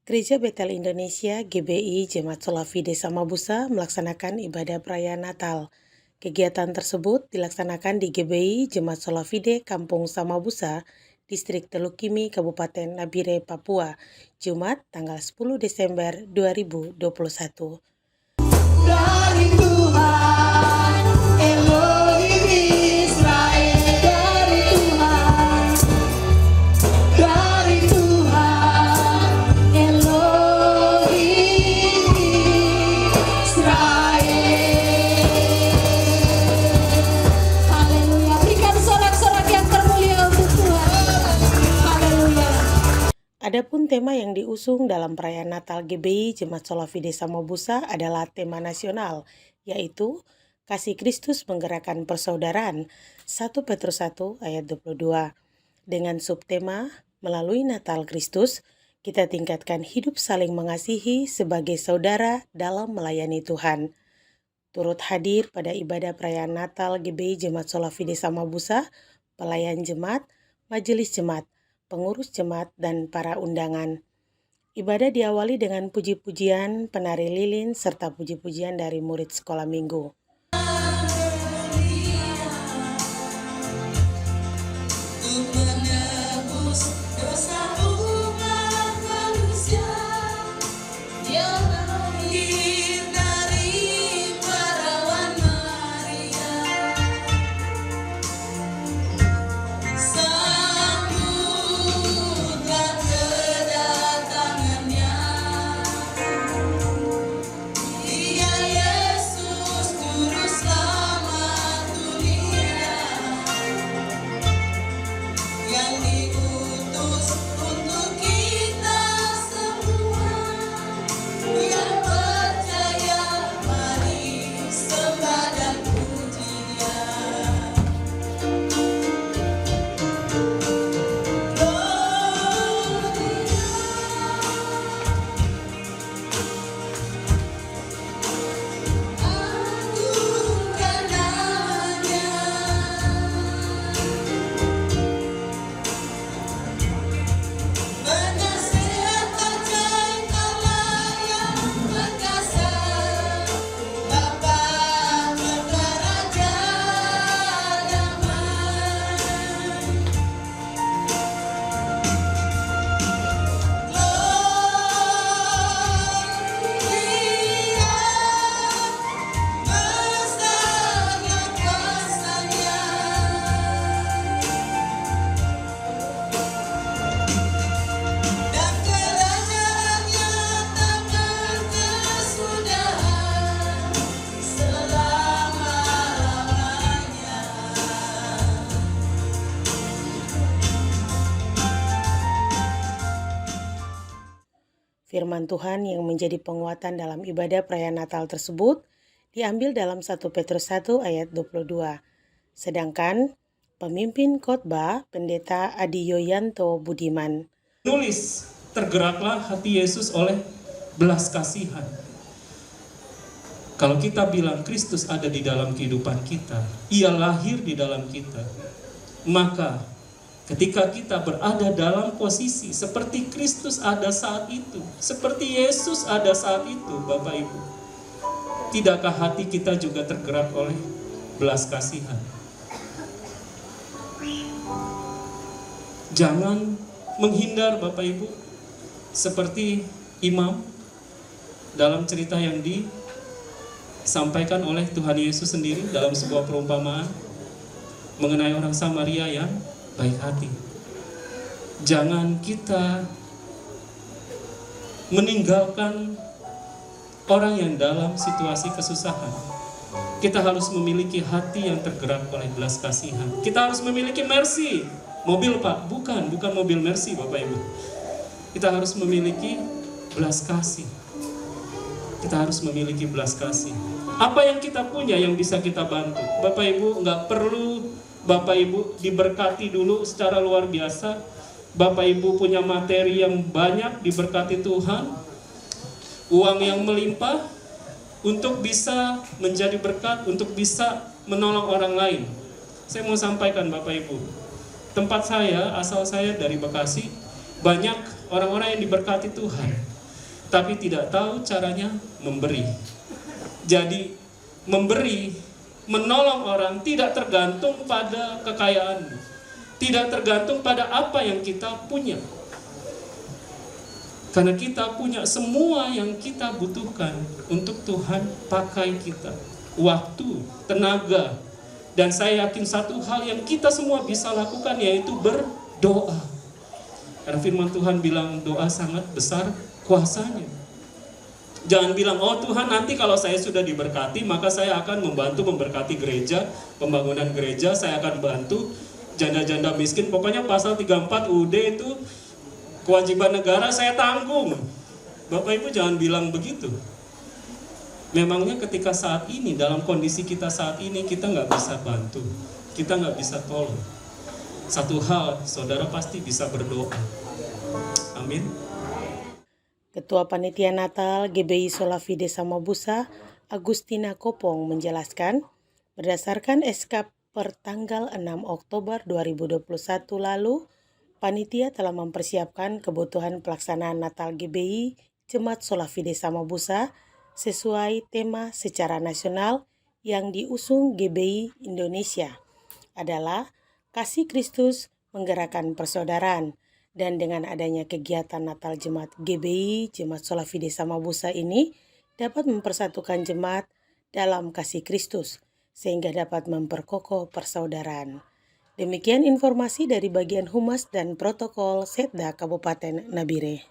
Gereja Betel Indonesia GBI Jemaat Sholafi Desa Mabusa melaksanakan ibadah perayaan Natal. Kegiatan tersebut dilaksanakan di GBI Jemaat Sholafide Kampung Samabusa, Distrik Telukimi, Kabupaten Nabire, Papua, Jumat tanggal 10 Desember 2021. Dari Tuhan, Elohim Israel, dari Tuhan, Elohim Israel. Haleluya, berikan sorak-sorak yang termulia untuk Tuhan. Haleluya. Adapun tema yang diusung dalam perayaan Natal GBI Jemaat Sholafi Desa Mabusa adalah tema nasional, yaitu Kasih Kristus Menggerakkan Persaudaraan, 1 Petrus 1 ayat 22. Dengan subtema, melalui Natal Kristus, kita tingkatkan hidup saling mengasihi sebagai saudara dalam melayani Tuhan. Turut hadir pada ibadah perayaan Natal GBI Jemaat Sholafi Desa Mabusa, pelayan jemaat, majelis jemaat, pengurus jemaat, dan para undangan. Ibadah diawali dengan puji-pujian, penari lilin, serta puji-pujian dari murid sekolah minggu. Untuk menebus dosa umat manusia yang lahir dari perawan Maria. Sambutlah kedatangannya, Dia Yesus Juru Selamat dunia, yang diutus untuk kita semua. Yang percaya, mari sembah dan puji Dia. Agungkan namanya. Penasehat ajaib Allah yang perkasa, Bapa Putra Raja damai. Gloria, besarnya kuasa-Nya. Dan kerajaannya takkan kesudahan selama-lamanya. Firman Tuhan yang menjadi penguatan dalam ibadah perayaan Natal tersebut diambil dalam 1 Petrus 1 ayat 22. Sedangkan pemimpin khotbah Pendeta Adi Yoyanto Budiman Nulis, tergeraklah hati Yesus oleh belas kasihan. Kalau kita bilang Kristus ada di dalam kehidupan kita, Ia lahir di dalam kita, maka ketika kita berada dalam posisi seperti Kristus ada saat itu, seperti Yesus ada saat itu, Bapak Ibu, tidakkah hati kita juga tergerak oleh belas kasihan? Jangan menghindar, Bapak Ibu, seperti imam dalam cerita yang disampaikan oleh Tuhan Yesus sendiri dalam sebuah perumpamaan mengenai orang Samaria yang baik hati. Jangan kita meninggalkan orang yang dalam situasi kesusahan. Kita harus memiliki hati yang tergerak oleh belas kasihan. Kita harus memiliki mercy. Mobil, Pak, bukan mobil mercy, Bapak Ibu. Kita harus memiliki belas kasih. Kita harus memiliki belas kasih. Apa yang kita punya yang bisa kita bantu? Bapak Ibu, nggak perlu Bapak Ibu diberkati dulu secara luar biasa. Bapak Ibu punya materi yang banyak, diberkati Tuhan, uang yang melimpah, untuk bisa menjadi berkat, untuk bisa menolong orang lain. Saya mau sampaikan Bapak Ibu, tempat saya, asal saya dari Bekasi, banyak orang-orang yang diberkati Tuhan. tapi tidak tahu caranya memberi. Jadi memberi, menolong orang tidak tergantung pada kekayaan, tidak tergantung pada apa yang kita punya. Karena kita punya semua yang kita butuhkan untuk Tuhan pakai kita. Waktu, tenaga, dan saya yakin satu hal yang kita semua bisa lakukan yaitu berdoa. Karena firman Tuhan bilang doa sangat besar kuasanya. Jangan bilang, oh Tuhan nanti kalau saya sudah diberkati maka saya akan membantu memberkati gereja, pembangunan gereja, saya akan bantu janda-janda miskin. Pokoknya pasal 34 UUD itu kewajiban negara saya tanggung. Bapak Ibu jangan bilang begitu. Memangnya ketika saat ini, dalam kondisi kita saat ini, kita nggak bisa bantu, kita nggak bisa tolong. Satu hal, saudara pasti bisa berdoa. Amin. Ketua Panitia Natal GBI Solafide Samabusa, Agustina Kopong menjelaskan, berdasarkan SK per tanggal 6 Oktober 2021 lalu, Panitia telah mempersiapkan kebutuhan pelaksanaan Natal GBI Jemaat Solafide Samabusa sesuai tema secara nasional yang diusung GBI Indonesia adalah Kasih Kristus Menggerakkan Persaudaraan. Dan dengan adanya kegiatan Natal Jemaat GBI Jemaat Solafide Samabusa ini dapat mempersatukan jemaat dalam kasih Kristus sehingga dapat memperkokoh persaudaraan. Demikian informasi dari bagian Humas dan Protokol Setda Kabupaten Nabire.